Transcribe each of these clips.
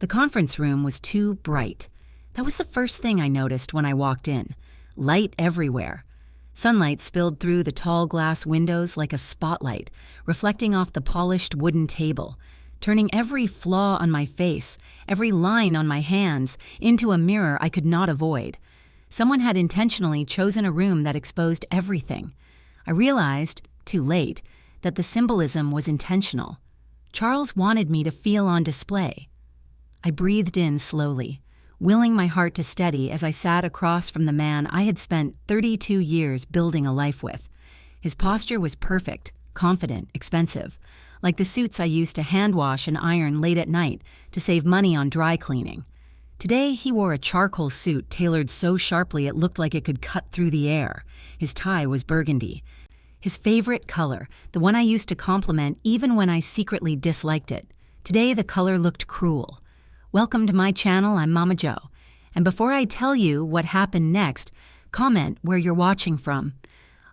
The conference room was too bright. That was the first thing I noticed when I walked in. Light everywhere. Sunlight spilled through the tall glass windows like a spotlight, reflecting off the polished wooden table, turning every flaw on my face, every line on my hands, into a mirror I could not avoid. Someone had intentionally chosen a room that exposed everything. I realized, too late, that the symbolism was intentional. Charles wanted me to feel on display. I breathed in slowly, willing my heart to steady as I sat across from the man I had spent 32 years building a life with. His posture was perfect, confident, expensive, like the suits I used to hand wash and iron late at night to save money on dry cleaning. Today, he wore a charcoal suit tailored so sharply it looked like it could cut through the air. His tie was burgundy. His favorite color, the one I used to compliment even when I secretly disliked it. Today, the color looked cruel. Welcome to my channel, I'm Mama Joe. And before I tell you what happened next, comment where you're watching from.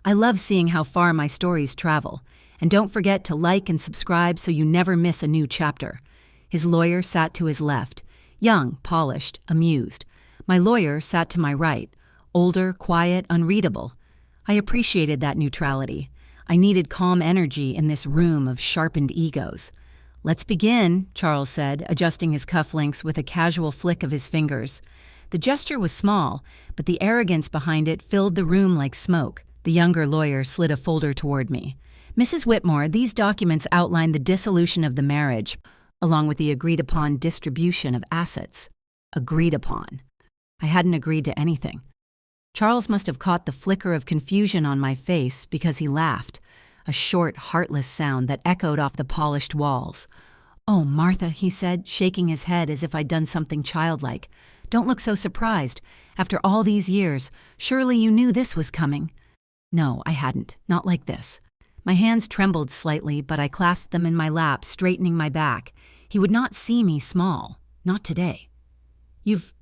I love seeing how far my stories travel. And don't forget to like and subscribe so you never miss a new chapter. His lawyer sat to his left, young, polished, amused. My lawyer sat to my right, older, quiet, unreadable. I appreciated that neutrality. I needed calm energy in this room of sharpened egos. "Let's begin," Charles said, adjusting his cufflinks with a casual flick of his fingers. The gesture was small, but the arrogance behind it filled the room like smoke. The younger lawyer slid a folder toward me. "Mrs. Whitmore, these documents outline the dissolution of the marriage, along with the agreed-upon distribution of assets." Agreed upon. I hadn't agreed to anything. Charles must have caught the flicker of confusion on my face because he laughed, a short, heartless sound that echoed off the polished walls. "Oh, Martha," he said, shaking his head as if I'd done something childlike. "Don't look so surprised. After all these years, surely you knew this was coming." No, I hadn't. Not like this. My hands trembled slightly, but I clasped them in my lap, straightening my back. He would not see me small. Not today. "You've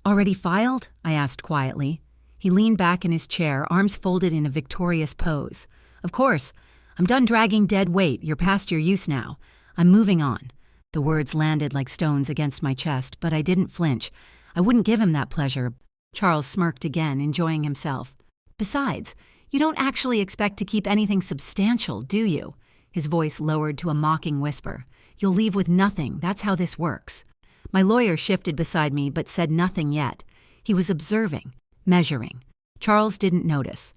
already filed?" I asked quietly. He leaned back in his chair, arms folded in a victorious pose. "Of course. I'm done dragging dead weight. You're past your use now. I'm moving on." The words landed like stones against my chest, but I didn't flinch. I wouldn't give him that pleasure. Charles smirked again, enjoying himself. "Besides, you don't actually expect to keep anything substantial, do you?" His voice lowered to a mocking whisper. "You'll leave with nothing. That's how this works." My lawyer shifted beside me but said nothing yet. He was observing, measuring. Charles didn't notice.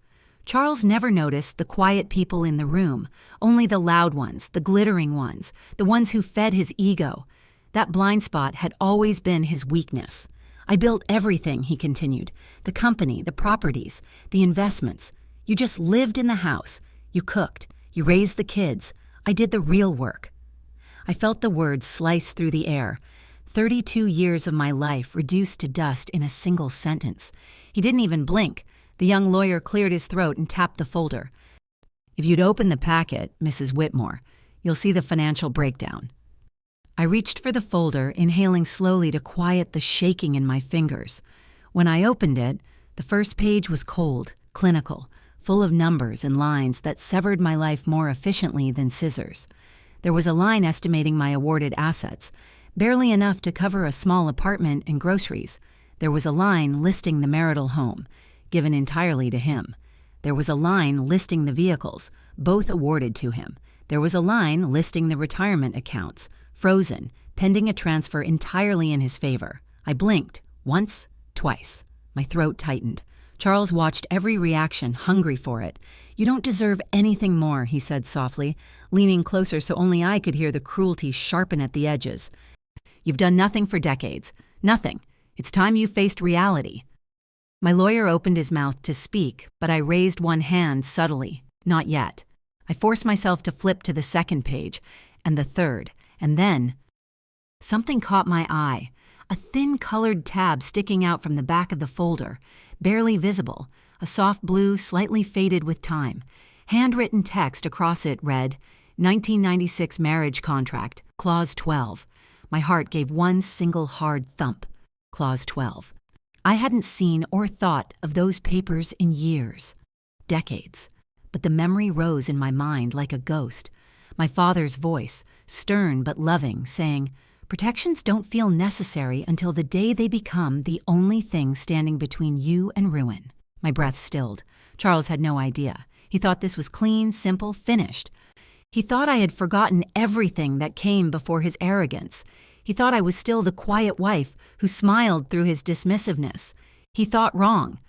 Charles never noticed the quiet people in the room, only the loud ones, the glittering ones, the ones who fed his ego. That blind spot had always been his weakness. "I built everything," he continued. "The company, the properties, the investments. You just lived in the house. You cooked. You raised the kids. I did the real work." I felt the words slice through the air. 32 years of my life reduced to dust in a single sentence. He didn't even blink. The young lawyer cleared his throat and tapped the folder. "If you'd open the packet, Mrs. Whitmore, you'll see the financial breakdown." I reached for the folder, inhaling slowly to quiet the shaking in my fingers. When I opened it, the first page was cold, clinical, full of numbers and lines that severed my life more efficiently than scissors. There was a line estimating my awarded assets, barely enough to cover a small apartment and groceries. There was a line listing the marital home, given entirely to him. There was a line listing the vehicles, both awarded to him. There was a line listing the retirement accounts, frozen, pending a transfer entirely in his favor. I blinked, once, twice. My throat tightened. Charles watched every reaction, hungry for it. "You don't deserve anything more," he said softly, leaning closer so only I could hear the cruelty sharpen at the edges. "You've done nothing for decades. Nothing. It's time you faced reality." My lawyer opened his mouth to speak, but I raised one hand subtly. Not yet. I forced myself to flip to the second page, and the third, and then something caught my eye. A thin colored tab sticking out from the back of the folder, barely visible, a soft blue slightly faded with time. Handwritten text across it read, 1996 marriage contract, clause 12. My heart gave one single hard thump. Clause 12. I hadn't seen or thought of those papers in years, decades, but the memory rose in my mind like a ghost. My father's voice, stern but loving, saying, Protections don't feel necessary until the day they become the only thing standing between you and ruin. My breath stilled. Charles had no idea. He thought this was clean, simple, finished. He thought I had forgotten everything that came before his arrogance. He thought I was still the quiet wife who smiled through his dismissiveness. He thought wrong.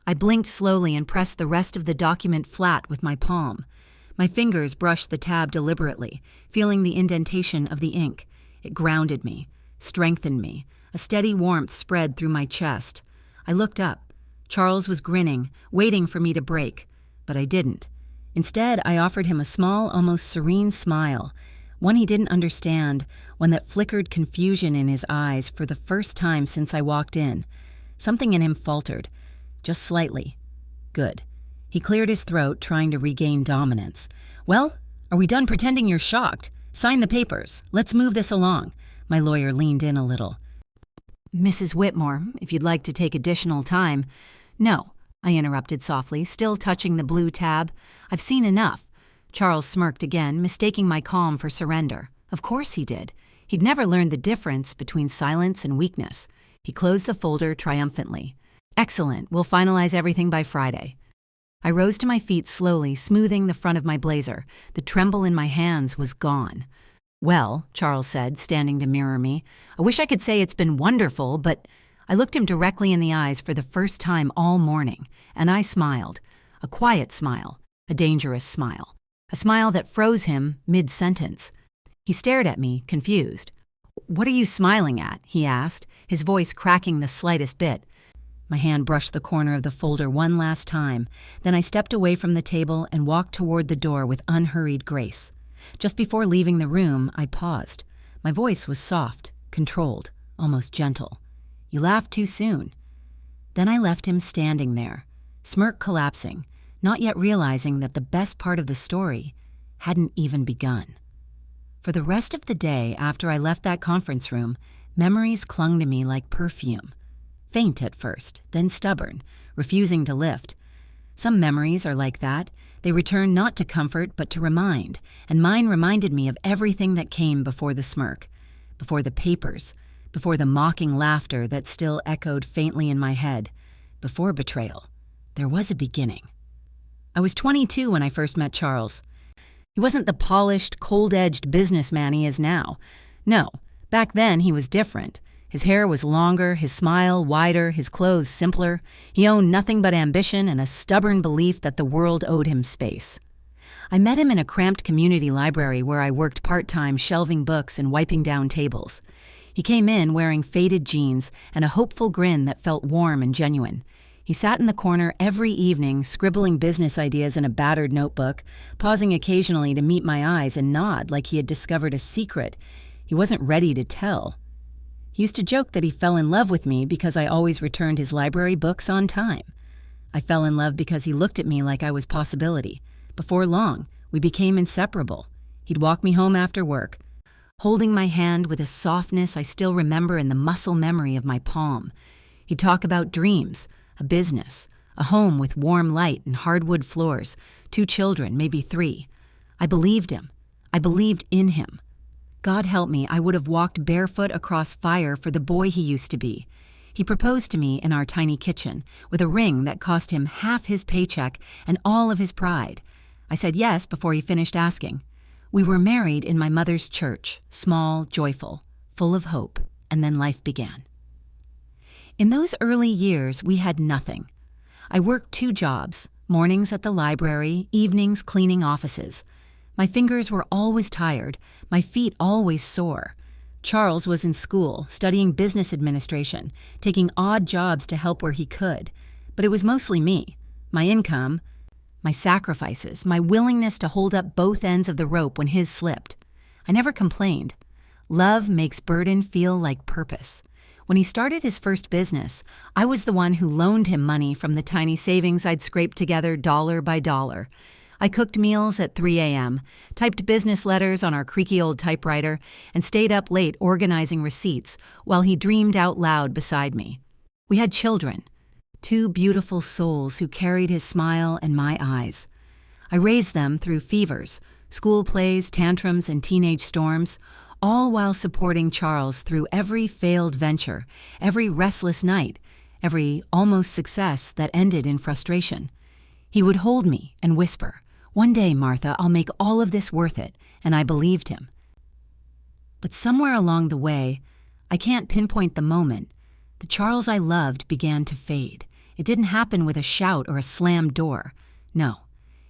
I blinked slowly and pressed the rest of the document flat with my palm. My fingers brushed the tab deliberately, feeling the indentation of the ink. It grounded me, strengthened me. A steady warmth spread through my chest. I looked up. Charles was grinning, waiting for me to break. But I didn't. Instead, I offered him a small, almost serene smile, one he didn't understand, one that flickered confusion in his eyes for the first time since I walked in. Something in him faltered, just slightly. Good. He cleared his throat, trying to regain dominance. Well, are we done pretending you're shocked? Sign the papers. Let's move this along. My lawyer leaned in a little. Mrs. Whitmore, if you'd like to take additional time. No, I interrupted softly, still touching the blue tab. I've seen enough. Charles smirked again, mistaking my calm for surrender. Of course he did. He'd never learned the difference between silence and weakness. He closed the folder triumphantly. Excellent. We'll finalize everything by Friday. I rose to my feet slowly, smoothing the front of my blazer. The tremble in my hands was gone. Well, Charles said, standing to mirror me, I wish I could say it's been wonderful, but I looked him directly in the eyes for the first time all morning, and I smiled. A quiet smile, a dangerous smile. A smile that froze him mid-sentence. He stared at me, confused. What are you smiling at? He asked, his voice cracking the slightest bit. My hand brushed the corner of the folder one last time. Then I stepped away from the table and walked toward the door with unhurried grace. Just before leaving the room, I paused. My voice was soft, controlled, almost gentle. You laughed too soon. Then I left him standing there, smirk collapsing, not yet realizing that the best part of the story hadn't even begun. For the rest of the day after I left that conference room, memories clung to me like perfume. Faint at first, then stubborn, refusing to lift. Some memories are like that. They return not to comfort, but to remind, and mine reminded me of everything that came before the smirk, before the papers, before the mocking laughter that still echoed faintly in my head, before betrayal. There was a beginning. I was 22 when I first met Charles. He wasn't the polished, cold-edged businessman he is now. No, back then he was different. His hair was longer, his smile wider, his clothes simpler. He owned nothing but ambition and a stubborn belief that the world owed him space. I met him in a cramped community library where I worked part-time shelving books and wiping down tables. He came in wearing faded jeans and a hopeful grin that felt warm and genuine. He sat in the corner every evening, scribbling business ideas in a battered notebook, pausing occasionally to meet my eyes and nod like he had discovered a secret he wasn't ready to tell. He used to joke that he fell in love with me because I always returned his library books on time. I fell in love because he looked at me like I was possibility. Before long, we became inseparable. He'd walk me home after work, holding my hand with a softness I still remember in the muscle memory of my palm. He'd talk about dreams, a business, a home with warm light and hardwood floors, 2 children, maybe 3. I believed him. I believed in him. God help me, I would have walked barefoot across fire for the boy he used to be. He proposed to me in our tiny kitchen, with a ring that cost him half his paycheck and all of his pride. I said yes before he finished asking. We were married in my mother's church, small, joyful, full of hope, and then life began. In those early years, we had nothing. I worked 2 jobs, mornings at the library, evenings cleaning offices. My fingers were always tired, my feet always sore. Charles was in school, studying business administration, taking odd jobs to help where he could. But it was mostly me, my income, my sacrifices, my willingness to hold up both ends of the rope when his slipped. I never complained. Love makes burden feel like purpose. When he started his first business, I was the one who loaned him money from the tiny savings I'd scraped together dollar by dollar. I cooked meals at 3 a.m., typed business letters on our creaky old typewriter, and stayed up late organizing receipts while he dreamed out loud beside me. We had children, 2 beautiful souls who carried his smile and my eyes. I raised them through fevers, school plays, tantrums, and teenage storms, all while supporting Charles through every failed venture, every restless night, every almost success that ended in frustration. He would hold me and whisper, "One day, Martha, I'll make all of this worth it," and I believed him. But somewhere along the way, I can't pinpoint the moment, the Charles I loved began to fade. It didn't happen with a shout or a slammed door. No,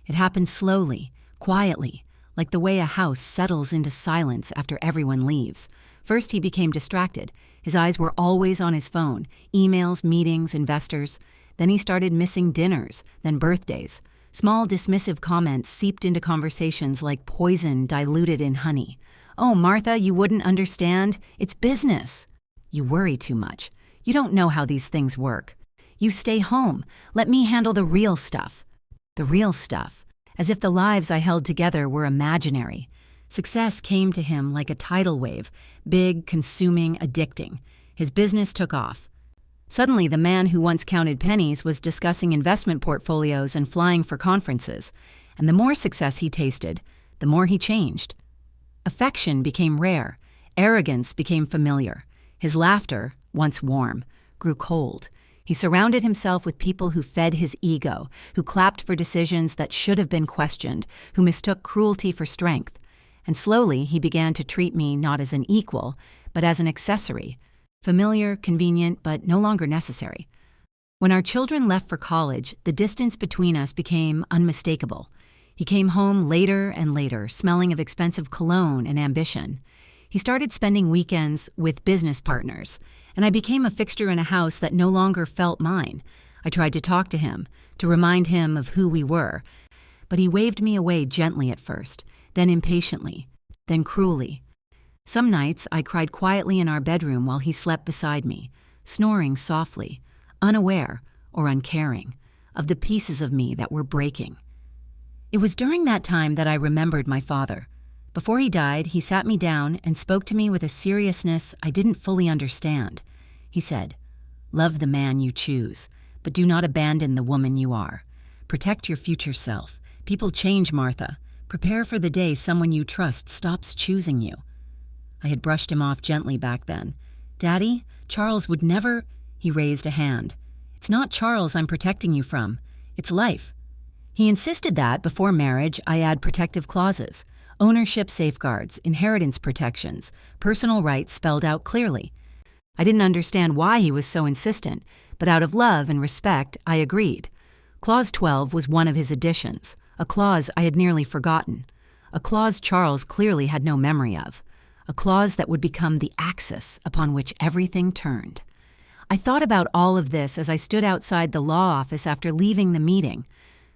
it happened slowly, quietly, like the way a house settles into silence after everyone leaves. First, he became distracted. His eyes were always on his phone, emails, meetings, investors. Then he started missing dinners, then birthdays. Small dismissive comments seeped into conversations like poison diluted in honey. "Oh, Martha, you wouldn't understand. It's business." "You worry too much. You don't know how these things work. You stay home. Let me handle the real stuff." The real stuff, as if the lives I held together were imaginary. Success came to him like a tidal wave, big, consuming, addicting. His business took off. Suddenly, the man who once counted pennies was discussing investment portfolios and flying for conferences. And the more success he tasted, the more he changed. Affection became rare. Arrogance became familiar. His laughter, once warm, grew cold. He surrounded himself with people who fed his ego, who clapped for decisions that should have been questioned, who mistook cruelty for strength. And slowly, he began to treat me not as an equal, but as an accessory. Familiar, convenient, but no longer necessary. When our children left for college, the distance between us became unmistakable. He came home later and later, smelling of expensive cologne and ambition. He started spending weekends with business partners, and I became a fixture in a house that no longer felt mine. I tried to talk to him, to remind him of who we were, but he waved me away gently at first, then impatiently, then cruelly. Some nights I cried quietly in our bedroom while he slept beside me, snoring softly, unaware or uncaring of the pieces of me that were breaking. It was during that time that I remembered my father. Before he died, he sat me down and spoke to me with a seriousness I didn't fully understand. He said, "Love the man you choose, but do not abandon the woman you are. Protect your future self. People change, Martha. Prepare for the day someone you trust stops choosing you." I had brushed him off gently back then. "Daddy, Charles would never—" He raised a hand. "It's not Charles I'm protecting you from. It's life." He insisted that, before marriage, I add protective clauses, ownership safeguards, inheritance protections, personal rights spelled out clearly. I didn't understand why he was so insistent, but out of love and respect, I agreed. Clause 12 was one of his additions, a clause I had nearly forgotten, a clause Charles clearly had no memory of. A clause that would become the axis upon which everything turned. I thought about all of this as I stood outside the law office after leaving the meeting.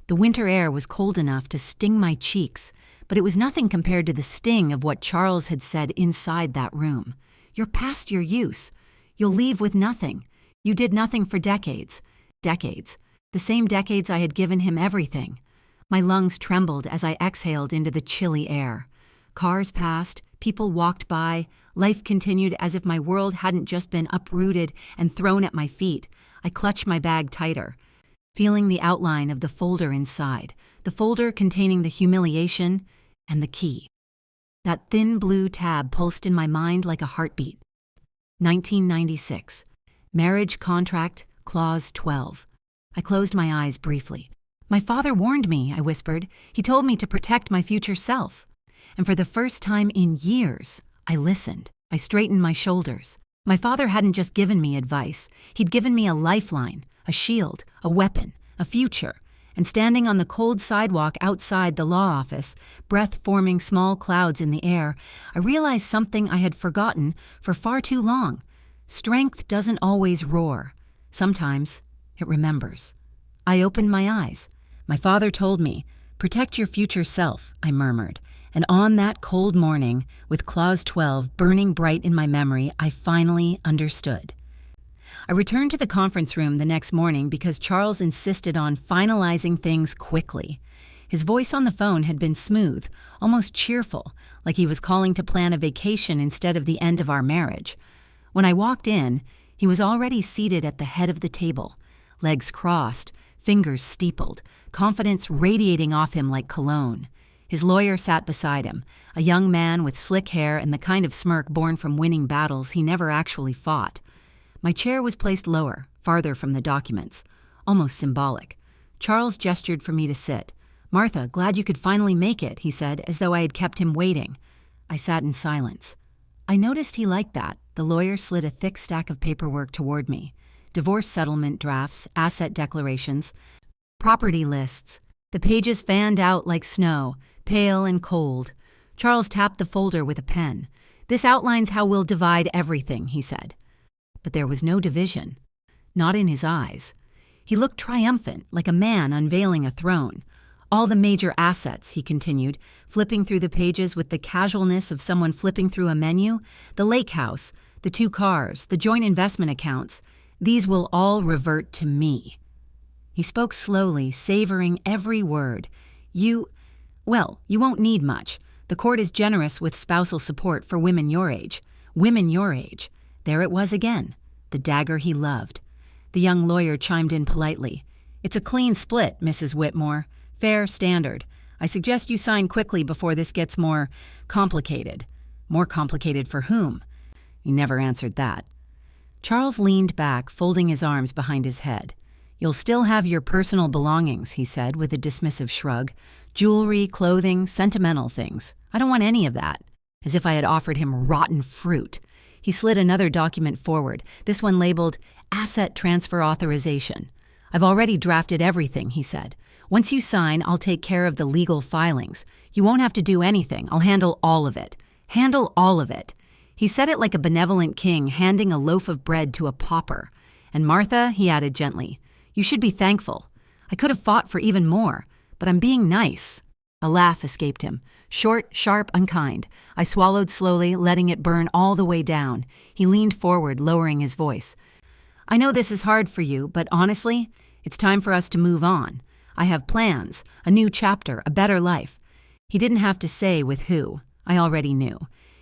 The winter air was cold enough to sting my cheeks, but it was nothing compared to the sting of what Charles had said inside that room. "You're past your use. You'll leave with nothing. You did nothing for decades." Decades. The same decades I had given him everything. My lungs trembled as I exhaled into the chilly air. Cars passed, people walked by, life continued as if my world hadn't just been uprooted and thrown at my feet. I clutched my bag tighter, feeling the outline of the folder inside, the folder containing the humiliation and the key. That thin blue tab pulsed in my mind like a heartbeat. 1996. Marriage Contract, Clause 12. I closed my eyes briefly. "My father warned me," I whispered. "He told me to protect my future self." And for the first time in years, I listened. I straightened my shoulders. My father hadn't just given me advice. He'd given me a lifeline, a shield, a weapon, a future. And standing on the cold sidewalk outside the law office, breath forming small clouds in the air, I realized something I had forgotten for far too long. Strength doesn't always roar. Sometimes it remembers. I opened my eyes. My father told me, "Protect your future self," I murmured. And on that cold morning, with Clause 12 burning bright in my memory, I finally understood. I returned to the conference room the next morning because Charles insisted on finalizing things quickly. His voice on the phone had been smooth, almost cheerful, like he was calling to plan a vacation instead of the end of our marriage. When I walked in, he was already seated at the head of the table, legs crossed, fingers steepled, confidence radiating off him like cologne. His lawyer sat beside him, a young man with slick hair and the kind of smirk born from winning battles he never actually fought. My chair was placed lower, farther from the documents, almost symbolic. Charles gestured for me to sit. "Martha, glad you could finally make it," he said, as though I had kept him waiting. I sat in silence. I noticed he liked that. The lawyer slid a thick stack of paperwork toward me. Divorce settlement drafts, asset declarations, property lists. The pages fanned out like snow, pale and cold. Charles tapped the folder with a pen. "This outlines how we'll divide everything," he said. But there was no division. Not in his eyes. He looked triumphant, like a man unveiling a throne. "All the major assets," he continued, flipping through the pages with the casualness of someone flipping through a menu, "the lake house, the 2 cars, the joint investment accounts, these will all revert to me." He spoke slowly, savoring every word. You won't need much. The court is generous with spousal support for women your age. Women your age." There it was again, the dagger he loved. The young lawyer chimed in politely. "It's a clean split, Mrs. Whitmore. Fair, standard. I suggest you sign quickly before this gets more complicated." More complicated for whom? He never answered that. Charles leaned back, folding his arms behind his head. "You'll still have your personal belongings," he said with a dismissive shrug. "Jewelry, clothing, sentimental things. I don't want any of that." As if I had offered him rotten fruit. He slid another document forward, this one labeled Asset Transfer Authorization. "I've already drafted everything," he said. "Once you sign, I'll take care of the legal filings. You won't have to do anything. I'll handle all of it. Handle all of it." He said it like a benevolent king handing a loaf of bread to a pauper. "And Martha," he added gently, "you should be thankful. I could have fought for even more, but I'm being nice." A laugh escaped him. Short, sharp, unkind. I swallowed slowly, letting it burn all the way down. He leaned forward, lowering his voice. "I know this is hard for you, but honestly, it's time for us to move on. I have plans, a new chapter, a better life." He didn't have to say with who. I already knew.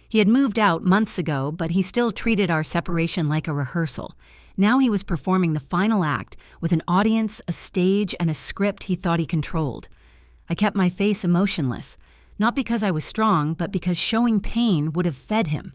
He had moved out months ago, but he still treated our separation like a rehearsal. Now he was performing the final act with an audience, a stage, and a script he thought he controlled. I kept my face emotionless, not because I was strong, but because showing pain would have fed him.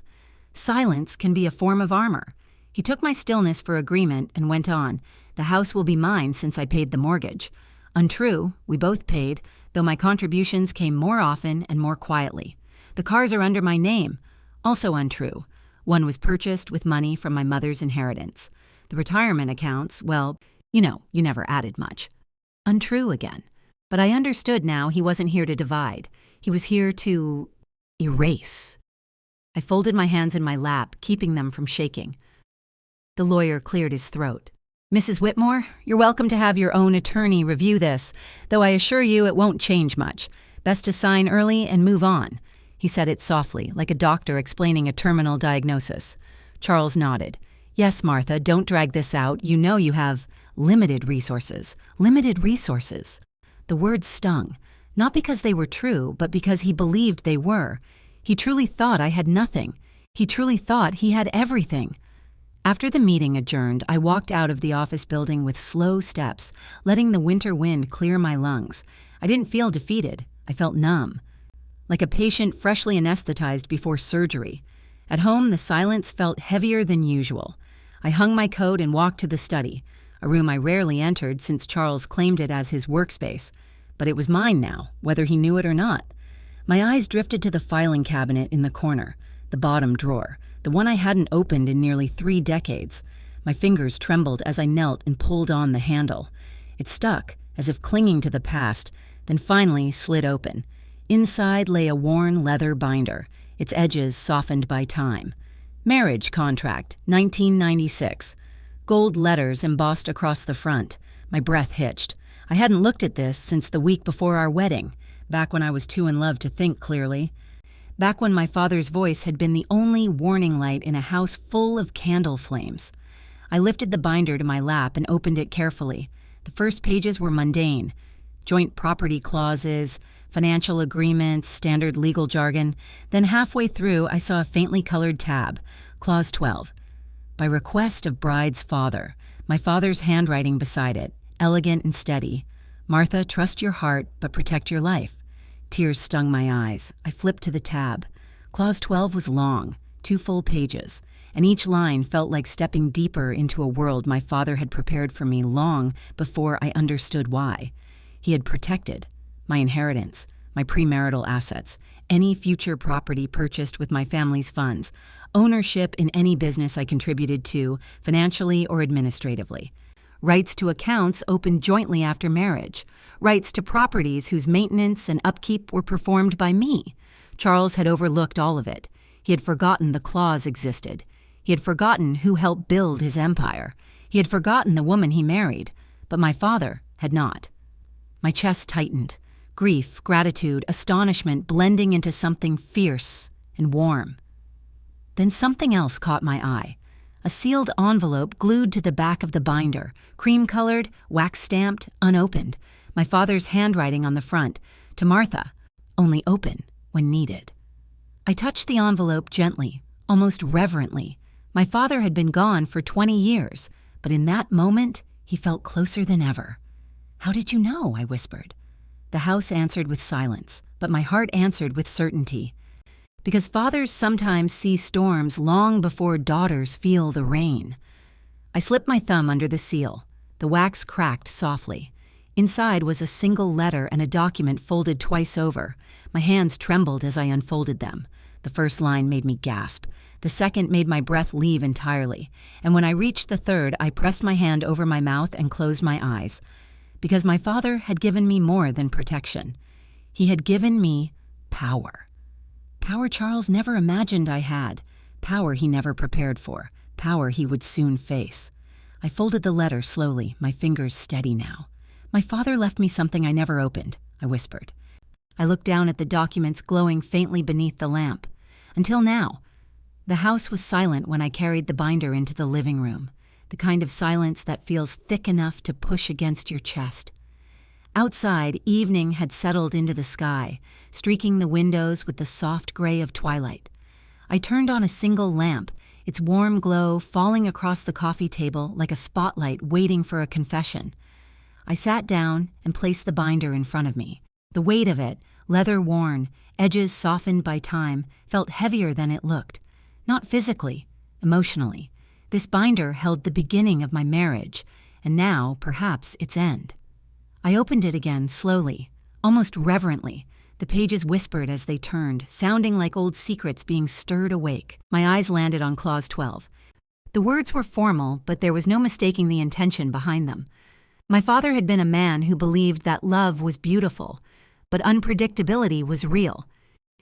Silence can be a form of armor. He took my stillness for agreement and went on. "The house will be mine since I paid the mortgage." Untrue, we both paid, though my contributions came more often and more quietly. "The cars are under my name." Also untrue. One was purchased with money from my mother's inheritance. The retirement accounts, well, you never added much. Untrue again. But I understood now he wasn't here to divide. He was here to erase. I folded my hands in my lap, keeping them from shaking. The lawyer cleared his throat. "Mrs. Whitmore, you're welcome to have your own attorney review this, though I assure you it won't change much. Best to sign early and move on." He said it softly, like a doctor explaining a terminal diagnosis. Charles nodded. "Yes, Martha, don't drag this out. You know you have limited resources." Limited resources. The words stung, not because they were true, but because he believed they were. He truly thought I had nothing. He truly thought he had everything. After the meeting adjourned, I walked out of the office building with slow steps, letting the winter wind clear my lungs. I didn't feel defeated. I felt numb, like a patient freshly anesthetized before surgery. At home, the silence felt heavier than usual. I hung my coat and walked to the study, a room I rarely entered since Charles claimed it as his workspace. But it was mine now, whether he knew it or not. My eyes drifted to the filing cabinet in the corner, the bottom drawer, the one I hadn't opened in nearly 3 decades. My fingers trembled as I knelt and pulled on the handle. It stuck, as if clinging to the past, then finally slid open. Inside lay a worn leather binder, its edges softened by time. Marriage contract, 1996. Gold letters embossed across the front. My breath hitched. I hadn't looked at this since the week before our wedding, back when I was too in love to think clearly. Back when my father's voice had been the only warning light in a house full of candle flames. I lifted the binder to my lap and opened it carefully. The first pages were mundane. Joint property clauses, financial agreements, standard legal jargon. Then halfway through, I saw a faintly colored tab, Clause 12. By request of bride's father, my father's handwriting beside it, elegant and steady. Martha, trust your heart, but protect your life. Tears stung my eyes. I flipped to the tab. Clause 12 was long, 2 full pages, and each line felt like stepping deeper into a world my father had prepared for me long before I understood why. He had protected my inheritance, my premarital assets, any future property purchased with my family's funds, ownership in any business I contributed to, financially or administratively, rights to accounts opened jointly after marriage, rights to properties whose maintenance and upkeep were performed by me. Charles had overlooked all of it. He had forgotten the clause existed. He had forgotten who helped build his empire. He had forgotten the woman he married, but my father had not. My chest tightened. Grief, gratitude, astonishment blending into something fierce and warm. Then something else caught my eye. A sealed envelope glued to the back of the binder, cream-colored, wax-stamped, unopened. My father's handwriting on the front, to Martha, only open when needed. I touched the envelope gently, almost reverently. My father had been gone for 20 years, but in that moment, he felt closer than ever. "How did you know?" I whispered. The house answered with silence, but my heart answered with certainty. Because fathers sometimes see storms long before daughters feel the rain. I slipped my thumb under the seal. The wax cracked softly. Inside was a single letter and a document folded twice over. My hands trembled as I unfolded them. The first line made me gasp. The second made my breath leave entirely. And when I reached the third, I pressed my hand over my mouth and closed my eyes. Because my father had given me more than protection. He had given me power. Power Charles never imagined I had. Power he never prepared for. Power he would soon face. I folded the letter slowly, my fingers steady now. "My father left me something I never opened," I whispered. I looked down at the documents glowing faintly beneath the lamp. Until now. The house was silent when I carried the binder into the living room. The kind of silence that feels thick enough to push against your chest. Outside, evening had settled into the sky, streaking the windows with the soft gray of twilight. I turned on a single lamp, its warm glow falling across the coffee table like a spotlight waiting for a confession. I sat down and placed the binder in front of me. The weight of it, leather-worn, edges softened by time, felt heavier than it looked. Not physically, emotionally. This binder held the beginning of my marriage, and now, perhaps, its end. I opened it again slowly, almost reverently. The pages whispered as they turned, sounding like old secrets being stirred awake. My eyes landed on Clause 12. The words were formal, but there was no mistaking the intention behind them. My father had been a man who believed that love was beautiful, but unpredictability was real.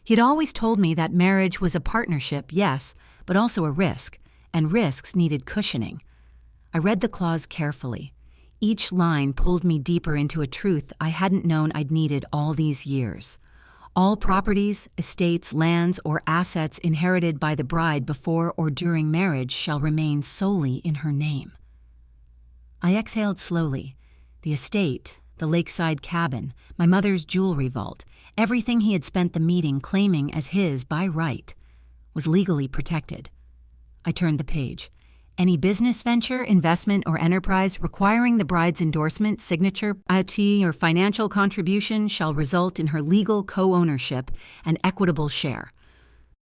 He had always told me that marriage was a partnership, yes, but also a risk. And risks needed cushioning. I read the clause carefully. Each line pulled me deeper into a truth I hadn't known I'd needed all these years. All properties, estates, lands, or assets inherited by the bride before or during marriage shall remain solely in her name. I exhaled slowly. The estate, the lakeside cabin, my mother's jewelry vault, everything he had spent the meeting claiming as his by right, was legally protected. I turned the page. Any business venture, investment, or enterprise requiring the bride's endorsement, signature, IT, or financial contribution shall result in her legal co-ownership and equitable share.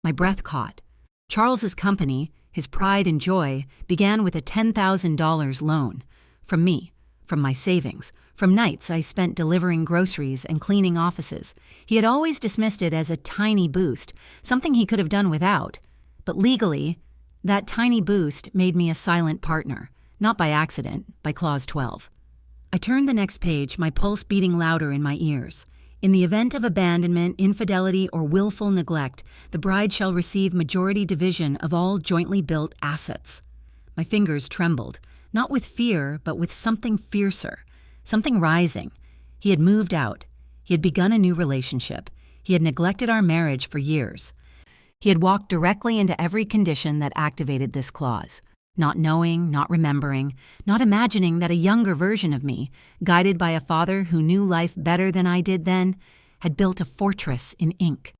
My breath caught. Charles's company, his pride and joy, began with a $10,000 loan. From me, from my savings, from nights I spent delivering groceries and cleaning offices. He had always dismissed it as a tiny boost, something he could have done without. But legally, that tiny boost made me a silent partner, not by accident, by Clause 12. I turned the next page, my pulse beating louder in my ears. In the event of abandonment, infidelity, or willful neglect, the bride shall receive majority division of all jointly built assets. My fingers trembled, not with fear, but with something fiercer, something rising. He had moved out. He had begun a new relationship. He had neglected our marriage for years. He had walked directly into every condition that activated this clause, not knowing, not remembering, not imagining that a younger version of me, guided by a father who knew life better than I did then, had built a fortress in ink.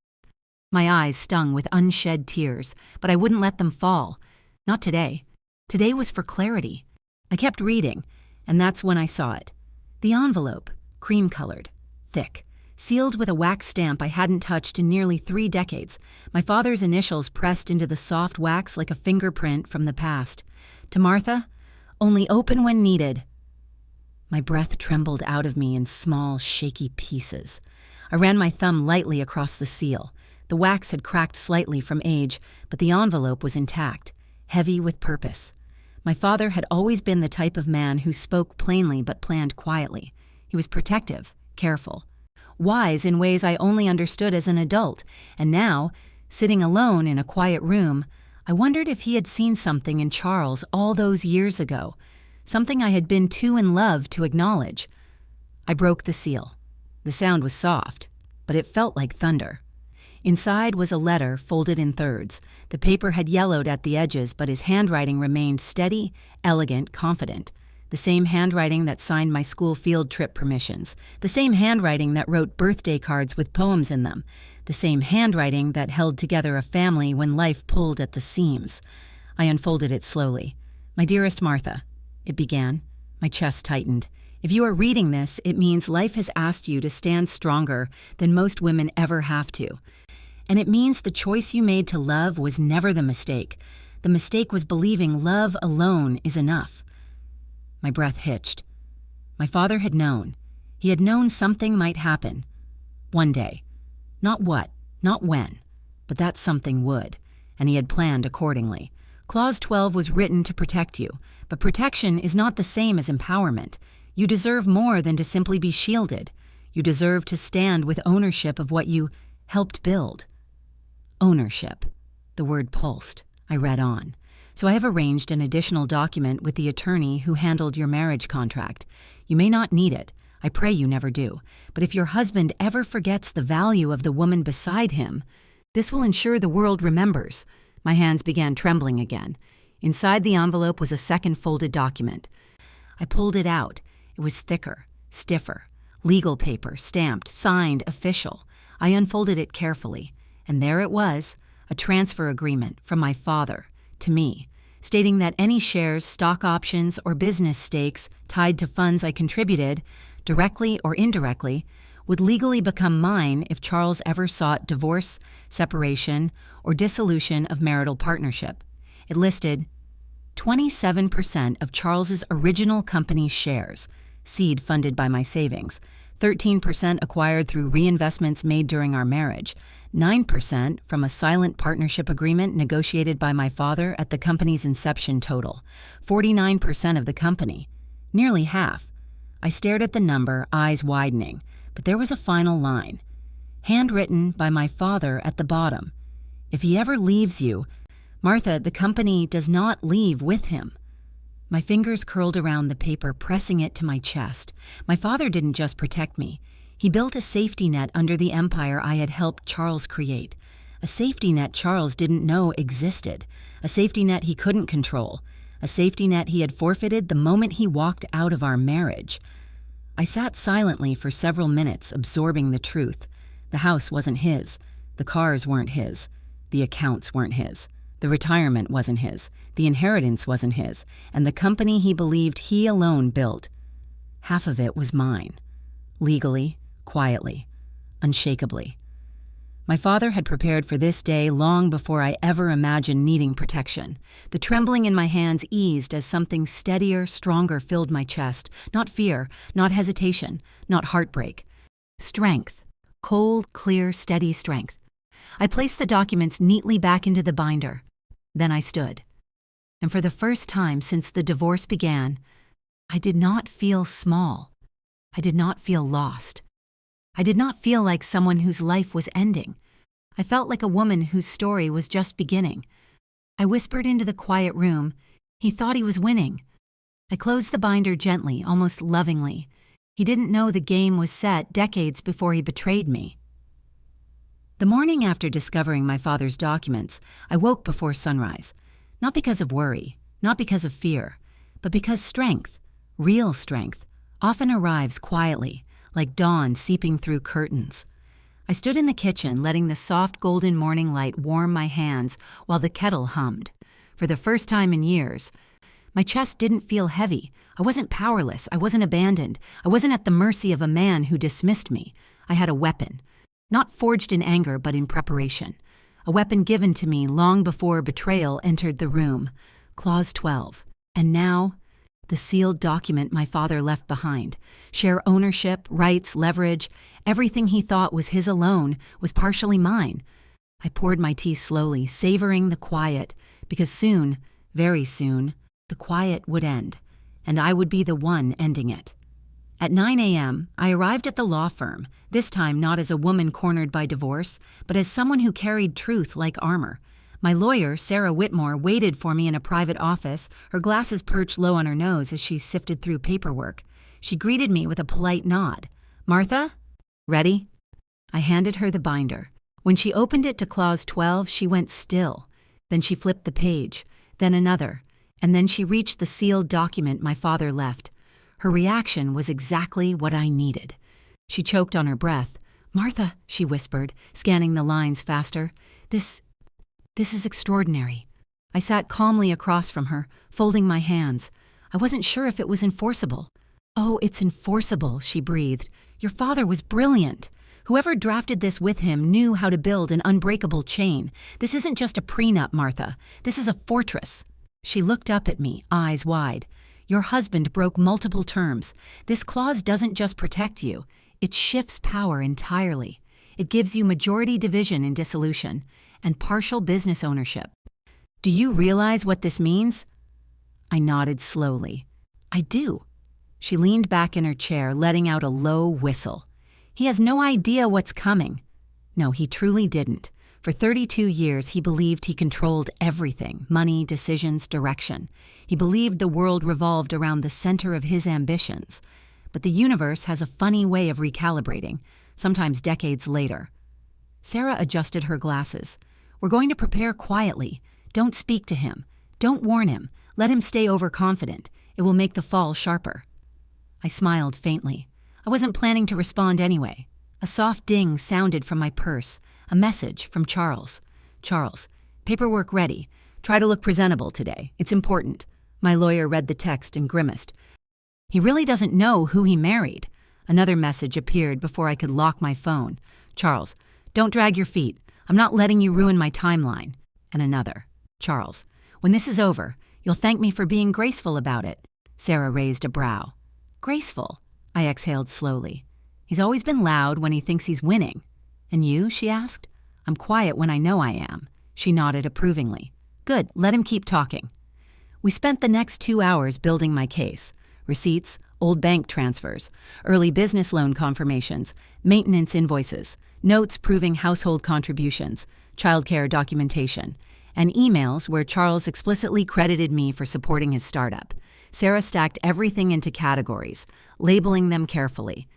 My eyes stung with unshed tears, but I wouldn't let them fall. Not today. Today was for clarity. I kept reading, and that's when I saw it. The envelope, cream-colored, thick, sealed with a wax stamp I hadn't touched in nearly 3 decades, my father's initials pressed into the soft wax like a fingerprint from the past. To Martha, only open when needed. My breath trembled out of me in small, shaky pieces. I ran my thumb lightly across the seal. The wax had cracked slightly from age, but the envelope was intact, heavy with purpose. My father had always been the type of man who spoke plainly but planned quietly. He was protective, careful, wise in ways I only understood as an adult, and now, sitting alone in a quiet room, I wondered if he had seen something in Charles all those years ago, something I had been too in love to acknowledge. I broke the seal. The sound was soft, but it felt like thunder. Inside was a letter folded in thirds. The paper had yellowed at the edges, but his handwriting remained steady, elegant, confident. The same handwriting that signed my school field trip permissions. The same handwriting that wrote birthday cards with poems in them. The same handwriting that held together a family when life pulled at the seams. I unfolded it slowly. "My dearest Martha," it began. My chest tightened. "If you are reading this, it means life has asked you to stand stronger than most women ever have to. And it means the choice you made to love was never the mistake. The mistake was believing love alone is enough." My breath hitched. My father had known. He had known something might happen. One day. Not what, not when, but that something would, and he had planned accordingly. Clause 12 was written to protect you, but protection is not the same as empowerment. You deserve more than to simply be shielded. You deserve to stand with ownership of what you helped build. Ownership. The word pulsed. I read on. "So I have arranged an additional document with the attorney who handled your marriage contract. You may not need it. I pray you never do. But if your husband ever forgets the value of the woman beside him, this will ensure the world remembers." My hands began trembling again. Inside the envelope was a second folded document. I pulled it out. It was thicker, stiffer. Legal paper, stamped, signed, official. I unfolded it carefully. And there it was, a transfer agreement from my father to me, stating that any shares, stock options, or business stakes tied to funds I contributed, directly or indirectly, would legally become mine if Charles ever sought divorce, separation, or dissolution of marital partnership. It listed 27% of Charles's original company shares, seed funded by my savings, 13% acquired through reinvestments made during our marriage, 9% from a silent partnership agreement negotiated by my father at the company's inception total, 49% of the company, nearly half. I stared at the number, eyes widening, but there was a final line, handwritten by my father at the bottom. "If he ever leaves you, Martha, the company does not leave with him." My fingers curled around the paper, pressing it to my chest. My father didn't just protect me. He built a safety net under the empire I had helped Charles create. A safety net Charles didn't know existed. A safety net he couldn't control. A safety net he had forfeited the moment he walked out of our marriage. I sat silently for several minutes, absorbing the truth. The house wasn't his. The cars weren't his. The accounts weren't his. The retirement wasn't his. The inheritance wasn't his. And the company he believed he alone built, half of it was mine. Legally, quietly, unshakably. My father had prepared for this day long before I ever imagined needing protection. The trembling in my hands eased as something steadier, stronger filled my chest. Not fear, not hesitation, not heartbreak. Strength. Cold, clear, steady strength. I placed the documents neatly back into the binder. Then I stood. And for the first time since the divorce began, I did not feel small. I did not feel lost. I did not feel like someone whose life was ending. I felt like a woman whose story was just beginning. I whispered into the quiet room, "He thought he was winning." I closed the binder gently, almost lovingly. He didn't know the game was set decades before he betrayed me. The morning after discovering my father's documents, I woke before sunrise. Not because of worry, not because of fear, but because strength, real strength, often arrives quietly, like dawn seeping through curtains. I stood in the kitchen, letting the soft golden morning light warm my hands while the kettle hummed. For the first time in years, my chest didn't feel heavy. I wasn't powerless. I wasn't abandoned. I wasn't at the mercy of a man who dismissed me. I had a weapon. Not forged in anger, but in preparation. A weapon given to me long before betrayal entered the room. Clause 12. And now, the sealed document my father left behind. Share ownership, rights, leverage, everything he thought was his alone was partially mine. I poured my tea slowly, savoring the quiet, because soon, very soon, the quiet would end, and I would be the one ending it. At 9 a.m., I arrived at the law firm, this time not as a woman cornered by divorce, but as someone who carried truth like armor. My lawyer, Sarah Whitmore, waited for me in a private office, her glasses perched low on her nose as she sifted through paperwork. She greeted me with a polite nod. "Martha? Ready?" I handed her the binder. When she opened it to Clause 12, she went still. Then she flipped the page, then another, and then she reached the sealed document my father left. Her reaction was exactly what I needed. She choked on her breath. "Martha," she whispered, scanning the lines faster. This is extraordinary." I sat calmly across from her, folding my hands. I wasn't sure if it was enforceable. "Oh, it's enforceable," she breathed. "Your father was brilliant. Whoever drafted this with him knew how to build an unbreakable chain. This isn't just a prenup, Martha. This is a fortress." She looked up at me, eyes wide. "Your husband broke multiple terms. This clause doesn't just protect you. It shifts power entirely. It gives you majority division in dissolution and partial business ownership. Do you realize what this means?" I nodded slowly. "I do." She leaned back in her chair, letting out a low whistle. "He has no idea what's coming." No, he truly didn't. For 32 years, he believed he controlled everything: money, decisions, direction. He believed the world revolved around the center of his ambitions. But the universe has a funny way of recalibrating, sometimes decades later. Sarah adjusted her glasses. "We're going to prepare quietly. Don't speak to him. Don't warn him. Let him stay overconfident. It will make the fall sharper." I smiled faintly. I wasn't planning to respond anyway. A soft ding sounded from my purse. A message from Charles. "Charles, paperwork ready. Try to look presentable today. It's important." My lawyer read the text and grimaced. "He really doesn't know who he married." Another message appeared before I could lock my phone. "Charles, don't drag your feet. I'm not letting you ruin my timeline." And another. "Charles, when this is over, you'll thank me for being graceful about it." Sarah raised a brow. "Graceful?" I exhaled slowly. "He's always been loud when he thinks he's winning." "And you?" she asked. "I'm quiet when I know I am." She nodded approvingly. "Good, let him keep talking." We spent the next 2 hours building my case. Receipts, old bank transfers, early business loan confirmations, maintenance invoices, notes proving household contributions, childcare documentation, and emails where Charles explicitly credited me for supporting his startup. Sarah stacked everything into categories, labeling them carefully.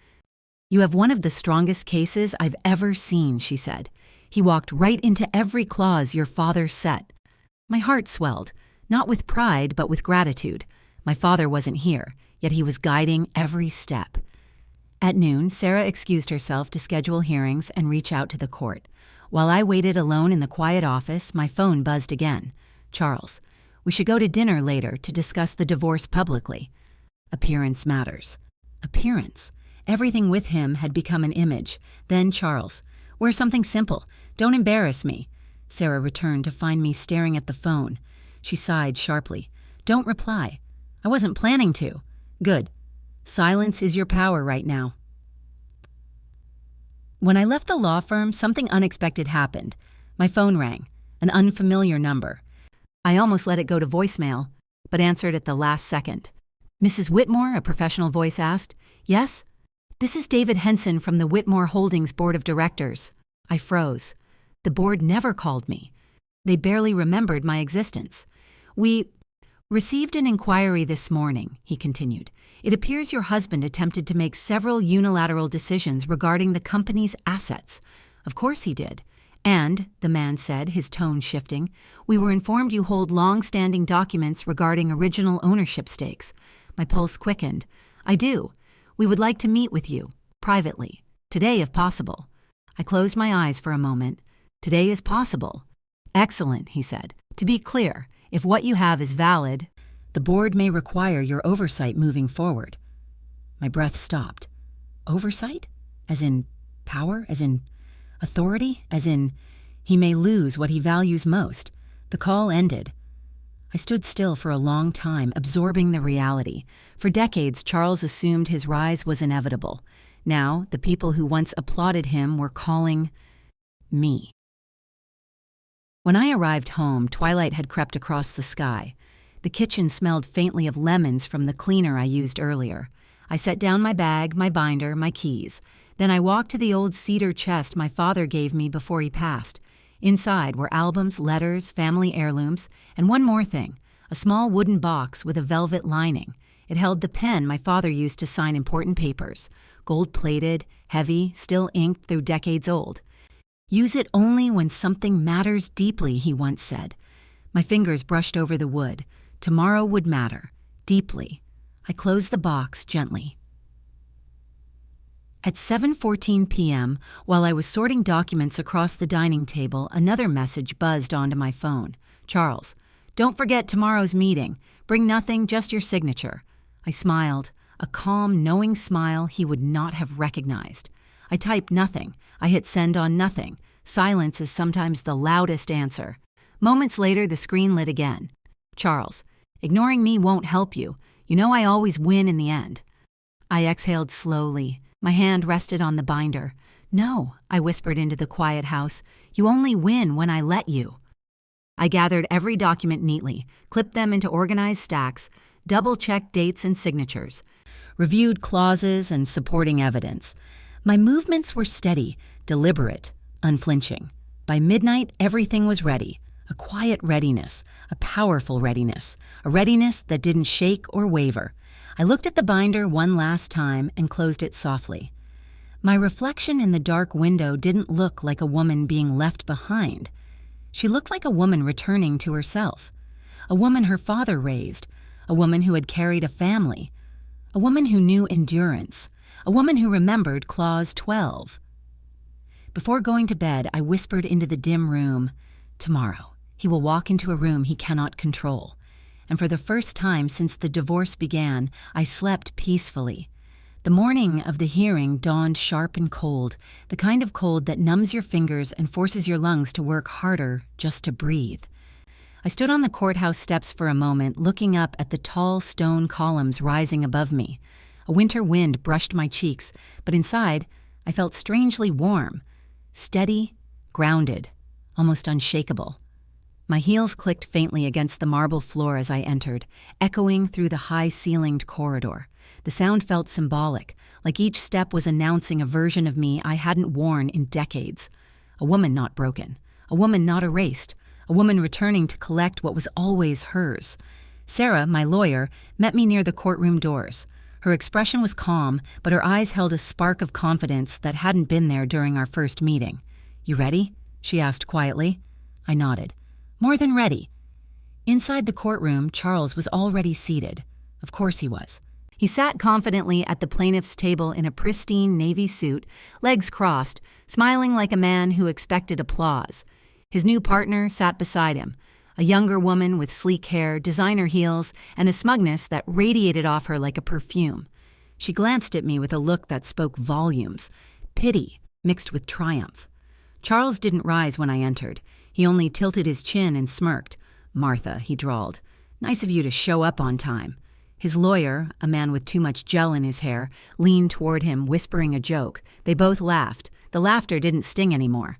"You have one of the strongest cases I've ever seen," she said. "He walked right into every clause your father set." My heart swelled, not with pride, but with gratitude. My father wasn't here, yet he was guiding every step. At noon, Sarah excused herself to schedule hearings and reach out to the court. While I waited alone in the quiet office, my phone buzzed again. "Charles, we should go to dinner later to discuss the divorce publicly." Appearance matters. Appearance. Everything with him had become an image. Then Charles. "Wear something simple. Don't embarrass me." Sarah returned to find me staring at the phone. She sighed sharply. "Don't reply." "I wasn't planning to." "Good. Silence is your power right now." When I left the law firm, something unexpected happened. My phone rang, an unfamiliar number. I almost let it go to voicemail, but answered at the last second. "Mrs. Whitmore?" a professional voice asked. "Yes?" "This is David Henson from the Whitmore Holdings Board of Directors." I froze. The board never called me. They barely remembered my existence. "We received an inquiry this morning," he continued. "It appears your husband attempted to make several unilateral decisions regarding the company's assets." "Of course he did. And," the man said, his tone shifting, "we were informed you hold long-standing documents regarding original ownership stakes." My pulse quickened. "I do. We would like to meet with you, privately, today if possible." I closed my eyes for a moment. "Today is possible." "Excellent," he said. "To be clear, if what you have is valid, the board may require your oversight moving forward." My breath stopped. Oversight? As in Power, as in authority, as in he may lose what he values most. The call ended. I stood still for a long time, absorbing the reality. For decades, Charles assumed his rise was inevitable. Now, the people who once applauded him were calling me. When I arrived home, twilight had crept across the sky. The kitchen smelled faintly of lemons from the cleaner I used earlier. I set down my bag, my binder, my keys. Then I walked to the old cedar chest my father gave me before he passed. Inside were albums, letters, family heirlooms, and one more thing, a small wooden box with a velvet lining. It held the pen my father used to sign important papers, gold-plated, heavy, still inked through decades old. "Use it only when something matters deeply," he once said. My fingers brushed over the wood. Tomorrow would matter, deeply. I closed the box gently. At 7:14 p.m., while I was sorting documents across the dining table, another message buzzed onto my phone. "Charles, don't forget tomorrow's meeting. Bring nothing, just your signature." I smiled, a calm, knowing smile he would not have recognized. I typed nothing. I hit send on nothing. Silence is sometimes the loudest answer. Moments later, the screen lit again. "Charles, ignoring me won't help you. You know I always win in the end." I exhaled slowly. My hand rested on the binder. "No," I whispered into the quiet house. "You only win when I let you." I gathered every document neatly, clipped them into organized stacks, double-checked dates and signatures, reviewed clauses and supporting evidence. My movements were steady, deliberate, unflinching. By midnight, everything was ready. A quiet readiness, a powerful readiness, a readiness that didn't shake or waver. I looked at the binder one last time and closed it softly. My reflection in the dark window didn't look like a woman being left behind. She looked like a woman returning to herself, a woman her father raised, a woman who had carried a family, a woman who knew endurance, a woman who remembered Clause 12. Before going to bed, I whispered into the dim room, "Tomorrow, he will walk into a room he cannot control." And for the first time since the divorce began, I slept peacefully. The morning of the hearing dawned sharp and cold, the kind of cold that numbs your fingers and forces your lungs to work harder just to breathe. I stood on the courthouse steps for a moment, looking up at the tall stone columns rising above me. A winter wind brushed my cheeks, but inside, I felt strangely warm, steady, grounded, almost unshakable. My heels clicked faintly against the marble floor as I entered, echoing through the high-ceilinged corridor. The sound felt symbolic, like each step was announcing a version of me I hadn't worn in decades. A woman not broken, a woman not erased, a woman returning to collect what was always hers. Sarah, my lawyer, met me near the courtroom doors. Her expression was calm, but her eyes held a spark of confidence that hadn't been there during our first meeting. "You ready?" she asked quietly. I nodded. "More than ready." Inside the courtroom, Charles was already seated. Of course he was. He sat confidently at the plaintiff's table in a pristine navy suit, legs crossed, smiling like a man who expected applause. His new partner sat beside him, a younger woman with sleek hair, designer heels, and a smugness that radiated off her like a perfume. She glanced at me with a look that spoke volumes, pity mixed with triumph. Charles didn't rise when I entered. He only tilted his chin and smirked. "Martha," he drawled, "nice of you to show up on time." His lawyer, a man with too much gel in his hair, leaned toward him, whispering a joke. They both laughed. The laughter didn't sting anymore.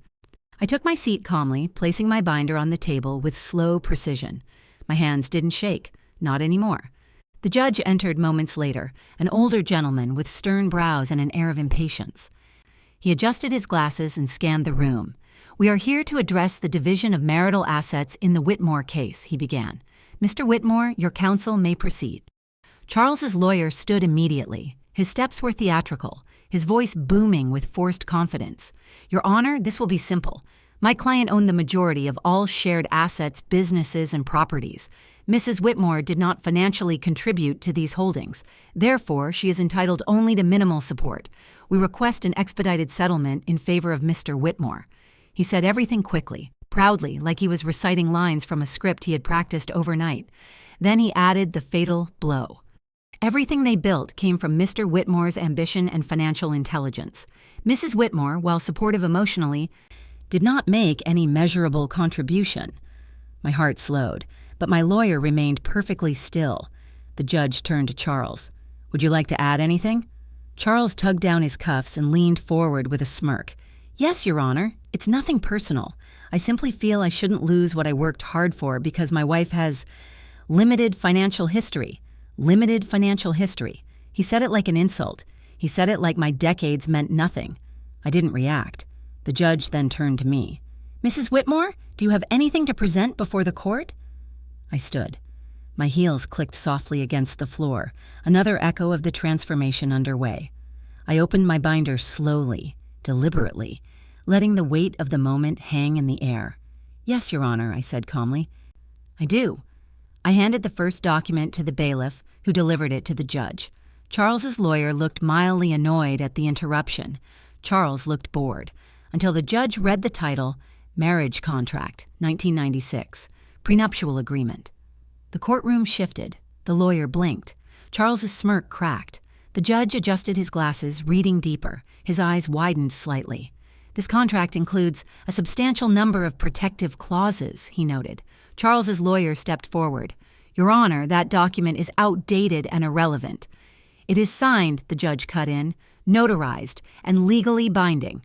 I took my seat calmly, placing my binder on the table with slow precision. My hands didn't shake, not anymore. The judge entered moments later, an older gentleman with stern brows and an air of impatience. He adjusted his glasses and scanned the room. "We are here to address the division of marital assets in the Whitmore case," he began. "Mr. Whitmore, your counsel may proceed." Charles's lawyer stood immediately. His steps were theatrical, his voice booming with forced confidence. "Your Honor, this will be simple. My client owned the majority of all shared assets, businesses, and properties. Mrs. Whitmore did not financially contribute to these holdings. Therefore, she is entitled only to minimal support. We request an expedited settlement in favor of Mr. Whitmore." He said everything quickly, proudly, like he was reciting lines from a script he had practiced overnight. Then he added the fatal blow. Everything they built came from Mr. Whitmore's ambition and financial intelligence. Mrs. Whitmore, while supportive emotionally, did not make any measurable contribution. My heart slowed, but my lawyer remained perfectly still. The judge turned to Charles. "Would you like to add anything?" Charles tugged down his cuffs and leaned forward with a smirk. "Yes, Your Honor. It's nothing personal. I simply feel I shouldn't lose what I worked hard for because my wife has limited financial history. Limited financial history." He said it like an insult. He said it like my decades meant nothing. I didn't react. The judge then turned to me. "Mrs. Whitmore, do you have anything to present before the court?" I stood. My heels clicked softly against the floor, another echo of the transformation underway. I opened my binder slowly, deliberately, letting the weight of the moment hang in the air. "Yes, Your Honor," I said calmly. "I do." I handed the first document to the bailiff, who delivered it to the judge. Charles's lawyer looked mildly annoyed at the interruption. Charles looked bored, until the judge read the title, Marriage Contract, 1996, Prenuptial Agreement. The courtroom shifted. The lawyer blinked. Charles's smirk cracked. The judge adjusted his glasses, reading deeper. His eyes widened slightly. "This contract includes a substantial number of protective clauses," he noted. Charles's lawyer stepped forward. "Your Honor, that document is outdated and irrelevant." "It is signed," the judge cut in, "notarized, and legally binding."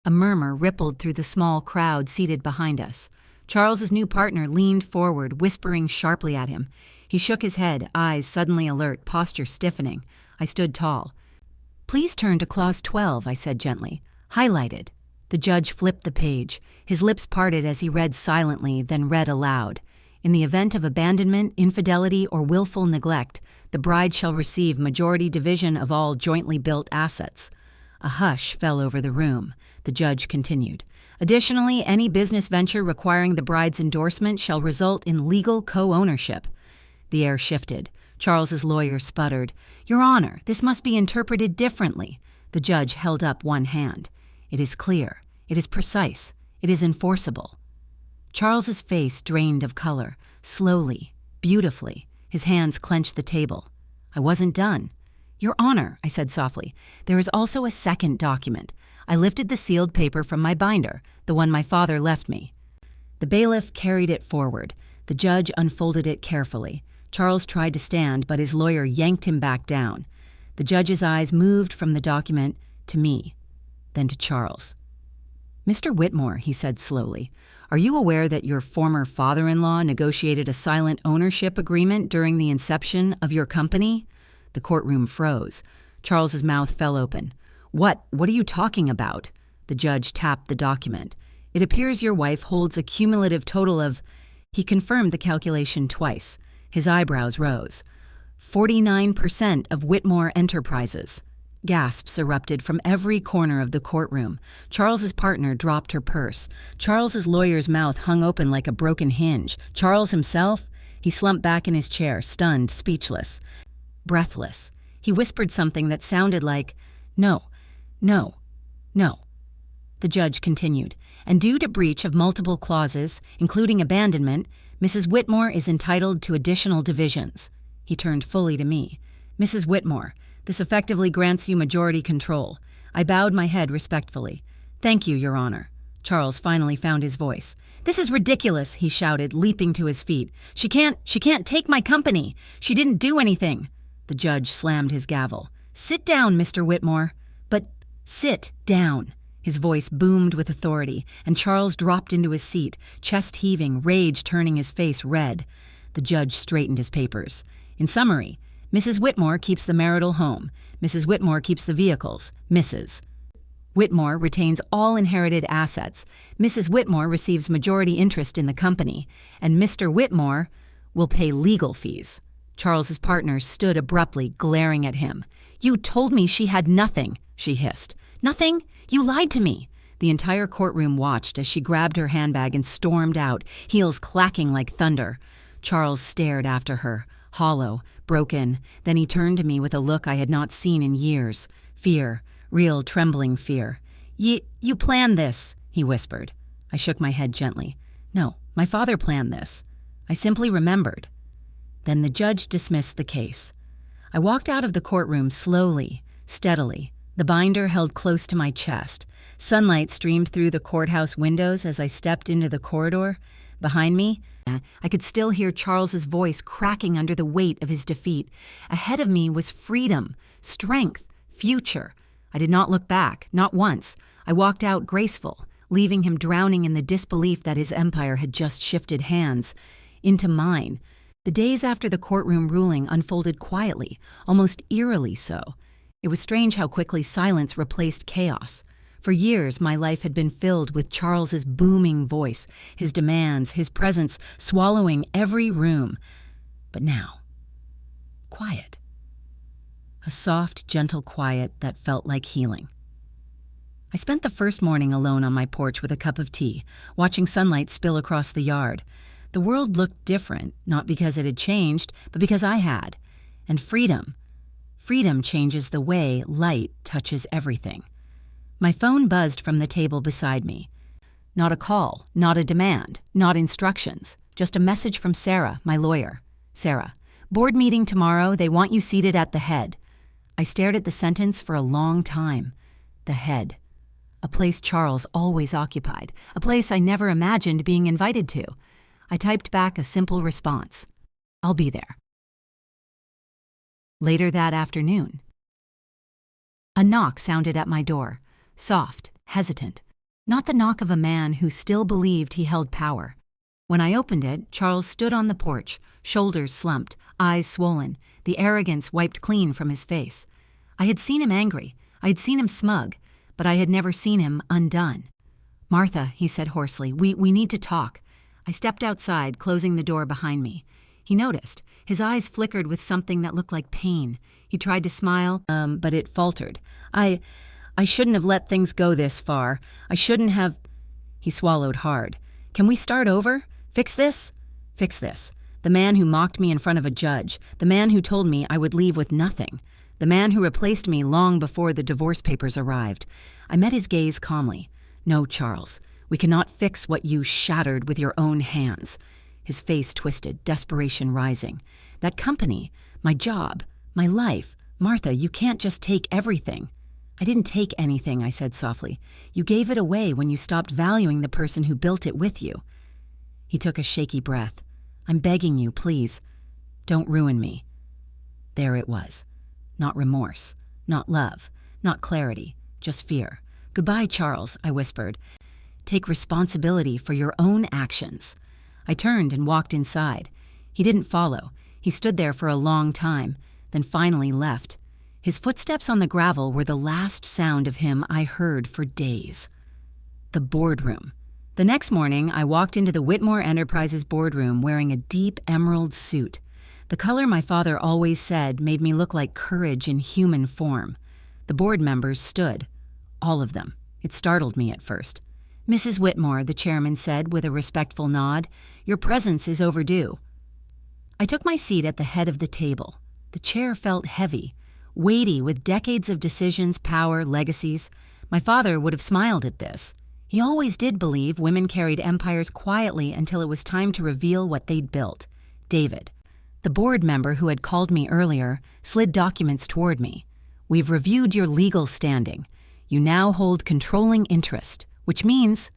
A murmur rippled through the small crowd seated behind us. Charles's new partner leaned forward, whispering sharply at him. He shook his head, eyes suddenly alert, posture stiffening. I stood tall. "Please turn to Clause 12, I said gently. "Highlighted." The judge flipped the page. His lips parted as he read silently, then read aloud. "In the event of abandonment, infidelity, or willful neglect, the bride shall receive majority division of all jointly built assets." A hush fell over the room. The judge continued. "Additionally, any business venture requiring the bride's endorsement shall result in legal co-ownership." The air shifted. Charles's lawyer sputtered. "Your Honor, this must be interpreted differently." The judge held up one hand. "It is clear. It is precise. It is enforceable." Charles's face drained of color, slowly, beautifully. His hands clenched the table. I wasn't done. "Your Honor," I said softly, "there is also a second document." I lifted the sealed paper from my binder, the one my father left me. The bailiff carried it forward. The judge unfolded it carefully. Charles tried to stand, but his lawyer yanked him back down. The judge's eyes moved from the document to me, then to Charles. "Mr. Whitmore," he said slowly, "are you aware that your former father-in-law negotiated a silent ownership agreement during the inception of your company?" The courtroom froze. Charles's mouth fell open. What are you talking about?" The judge tapped the document. "It appears your wife holds a cumulative total of—" He confirmed the calculation twice. His eyebrows rose. 49% of Whitmore Enterprises. Gasps erupted from every corner of the courtroom. Charles's partner dropped her purse. Charles's lawyer's mouth hung open like a broken hinge. Charles himself? He slumped back in his chair, stunned, speechless, breathless. He whispered something that sounded like, "No, no, no." The judge continued. "And due to breach of multiple clauses, including abandonment, Mrs. Whitmore is entitled to additional divisions." He turned fully to me. "Mrs. Whitmore, this effectively grants you majority control." I bowed my head respectfully. "Thank you, Your Honor." Charles finally found his voice. "This is ridiculous," he shouted, leaping to his feet. She can't take my company. She didn't do anything." The judge slammed his gavel. "Sit down, Mr. Whitmore." "But sit down." His voice boomed with authority, and Charles dropped into his seat, chest heaving, rage turning his face red. The judge straightened his papers. "In summary, Mrs. Whitmore keeps the marital home. Mrs. Whitmore keeps the vehicles. Mrs. Whitmore retains all inherited assets. Mrs. Whitmore receives majority interest in the company. And Mr. Whitmore will pay legal fees." Charles's partner stood abruptly, glaring at him. "You told me she had nothing," she hissed. "Nothing? You lied to me." The entire courtroom watched as she grabbed her handbag and stormed out, heels clacking like thunder. Charles stared after her, hollow, broken. Then he turned to me with a look I had not seen in years. Fear, real trembling fear. You planned this," he whispered. I shook my head gently. "No, my father planned this. I simply remembered." Then the judge dismissed the case. I walked out of the courtroom slowly, steadily, the binder held close to my chest. Sunlight streamed through the courthouse windows as I stepped into the corridor. Behind me, I could still hear Charles's voice cracking under the weight of his defeat. Ahead of me was freedom, strength, future. I did not look back, not once. I walked out graceful, leaving him drowning in the disbelief that his empire had just shifted hands into mine. The days after the courtroom ruling unfolded quietly, almost eerily so. It was strange how quickly silence replaced chaos. For years, my life had been filled with Charles's booming voice, his demands, his presence swallowing every room. But now, quiet. A soft, gentle quiet that felt like healing. I spent the first morning alone on my porch with a cup of tea, watching sunlight spill across the yard. The world looked different, not because it had changed, but because I had. And freedom. Freedom changes the way light touches everything. My phone buzzed from the table beside me. Not a call, not a demand, not instructions, just a message from Sarah, my lawyer. Sarah, board meeting tomorrow, they want you seated at the head. I stared at the sentence for a long time. The head. A place Charles always occupied, a place I never imagined being invited to. I typed back a simple response. I'll be there. Later that afternoon, a knock sounded at my door, soft, hesitant, not the knock of a man who still believed he held power. When I opened it, Charles stood on the porch, shoulders slumped, eyes swollen, the arrogance wiped clean from his face. I had seen him angry, I had seen him smug, but I had never seen him undone. Martha, he said hoarsely, we need to talk. I stepped outside, closing the door behind me. He noticed. His eyes flickered with something that looked like pain. He tried to smile, but it faltered. I shouldn't have let things go this far. I shouldn't have... He swallowed hard. Can we start over? Fix this? Fix this. The man who mocked me in front of a judge. The man who told me I would leave with nothing. The man who replaced me long before the divorce papers arrived. I met his gaze calmly. No, Charles. We cannot fix what you shattered with your own hands. His face twisted, desperation rising. That company, my job, my life. Martha, you can't just take everything. I didn't take anything, I said softly. You gave it away when you stopped valuing the person who built it with you. He took a shaky breath. I'm begging you, please. Don't ruin me. There it was. Not remorse, not love, not clarity, just fear. Goodbye, Charles, I whispered. Take responsibility for your own actions. I turned and walked inside. He didn't follow. He stood there for a long time, then finally left. His footsteps on the gravel were the last sound of him I heard for days. The boardroom. The next morning, I walked into the Whitmore Enterprises boardroom wearing a deep emerald suit. The color my father always said made me look like courage in human form. The board members stood. All of them. It startled me at first. Mrs. Whitmore, the chairman said with a respectful nod, your presence is overdue. I took my seat at the head of the table. The chair felt heavy, weighty with decades of decisions, power, legacies. My father would have smiled at this. He always did believe women carried empires quietly until it was time to reveal what they'd built. David, the board member who had called me earlier, slid documents toward me. We've reviewed your legal standing. You now hold controlling interest. Which means,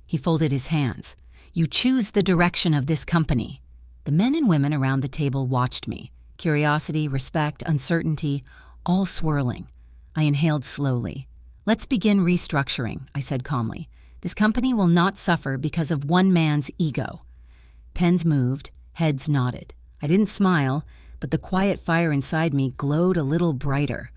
he folded his hands, you choose the direction of this company. The men and women around the table watched me. Curiosity, respect, uncertainty, all swirling. I inhaled slowly. Let's begin restructuring, I said calmly. This company will not suffer because of one man's ego. Pens moved, heads nodded. I didn't smile, but the quiet fire inside me glowed a little brighter.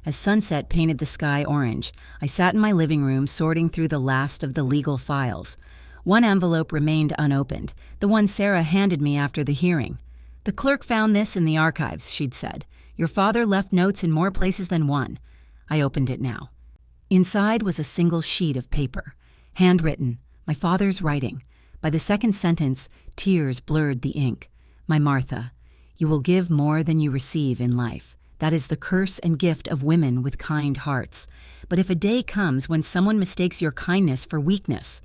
As sunset painted the sky orange, I sat in my living room sorting through the last of the legal files. One envelope remained unopened, the one Sarah handed me after the hearing. The clerk found this in the archives, she'd said. Your father left notes in more places than one. I opened it now. Inside was a single sheet of paper, handwritten, my father's writing. By the second sentence, tears blurred the ink. My Martha, you will give more than you receive in life. That is the curse and gift of women with kind hearts. But if a day comes when someone mistakes your kindness for weakness,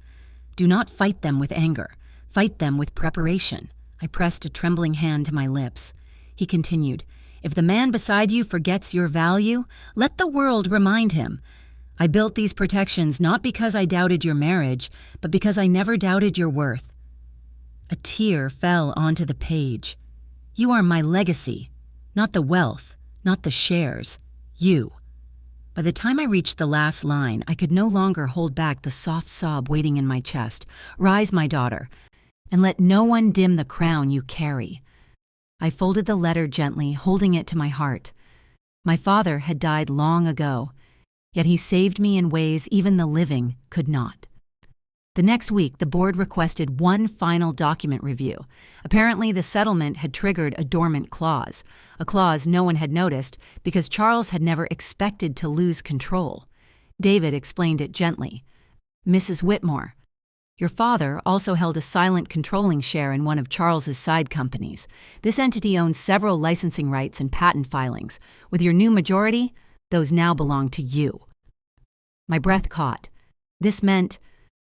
do not fight them with anger. Fight them with preparation. I pressed a trembling hand to my lips. He continued, If the man beside you forgets your value, let the world remind him. I built these protections not because I doubted your marriage, but because I never doubted your worth." A tear fell onto the page. "You are my legacy, not the wealth, not the shares. You." By the time I reached the last line, I could no longer hold back the soft sob waiting in my chest. "Rise, my daughter, and let no one dim the crown you carry." I folded the letter gently, holding it to my heart. My father had died long ago, yet he saved me in ways even the living could not. The next week, the board requested one final document review. Apparently, the settlement had triggered a dormant clause, a clause no one had noticed because Charles had never expected to lose control. David explained it gently. "Mrs. Whitmore, your father also held a silent controlling share in one of Charles's side companies. This entity owns several licensing rights and patent filings. With your new majority, those now belong to you." My breath caught. This meant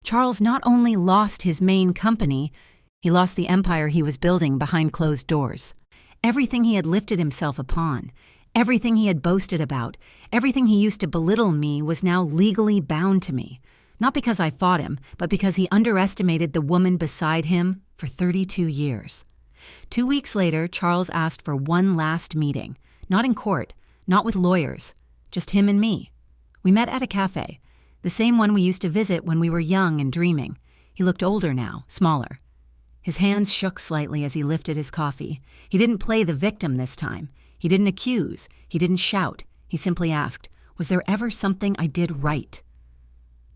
Charles not only lost his main company, he lost the empire he was building behind closed doors. Everything he had lifted himself upon, everything he had boasted about, everything he used to belittle me was now legally bound to me. Not because I fought him, but because he underestimated the woman beside him for 32 years. 2 weeks later, Charles asked for one last meeting. Not in court, not with lawyers, just him and me. We met at a cafe, the same one we used to visit when we were young and dreaming. He looked older now, smaller. His hands shook slightly as he lifted his coffee. He didn't play the victim this time. He didn't accuse. He didn't shout. He simply asked, "Was there ever something I did right?"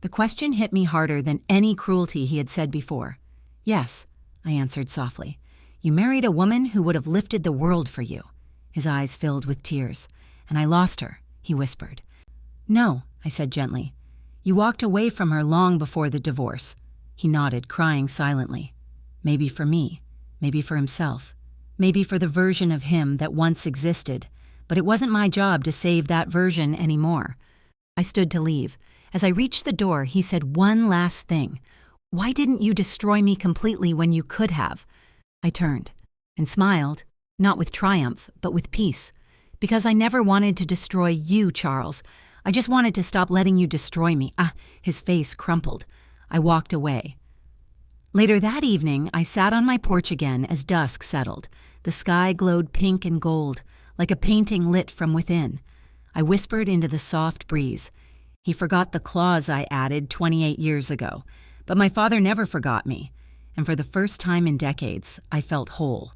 The question hit me harder than any cruelty he had said before. "Yes," I answered softly. "You married a woman who would have lifted the world for you." His eyes filled with tears. "And I lost her," he whispered. "No," I said gently. "You walked away from her long before the divorce." He nodded, crying silently. Maybe for me, maybe for himself, maybe for the version of him that once existed, but it wasn't my job to save that version anymore. I stood to leave. As I reached the door, he said one last thing. "Why didn't you destroy me completely when you could have?" I turned and smiled, not with triumph, but with peace. "Because I never wanted to destroy you, Charles. I just wanted to stop letting you destroy me." His face crumpled. I walked away. Later that evening, I sat on my porch again as dusk settled. The sky glowed pink and gold, like a painting lit from within. I whispered into the soft breeze. He forgot the clause I added 28 years ago, but my father never forgot me. And for the first time in decades, I felt whole.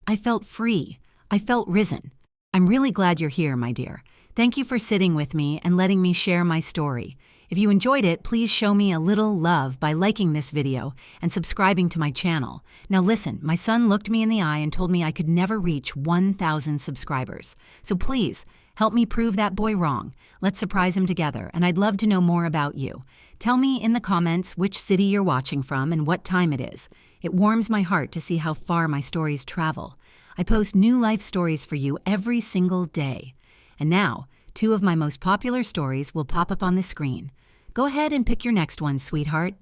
I felt free. I felt risen. I'm really glad you're here, my dear. Thank you for sitting with me and letting me share my story. If you enjoyed it, please show me a little love by liking this video and subscribing to my channel. Now listen, my son looked me in the eye and told me I could never reach 1,000 subscribers. So please, help me prove that boy wrong. Let's surprise him together, and I'd love to know more about you. Tell me in the comments which city you're watching from and what time it is. It warms my heart to see how far my stories travel. I post new life stories for you every single day. And now, 2 of my most popular stories will pop up on the screen. Go ahead and pick your next one, sweetheart.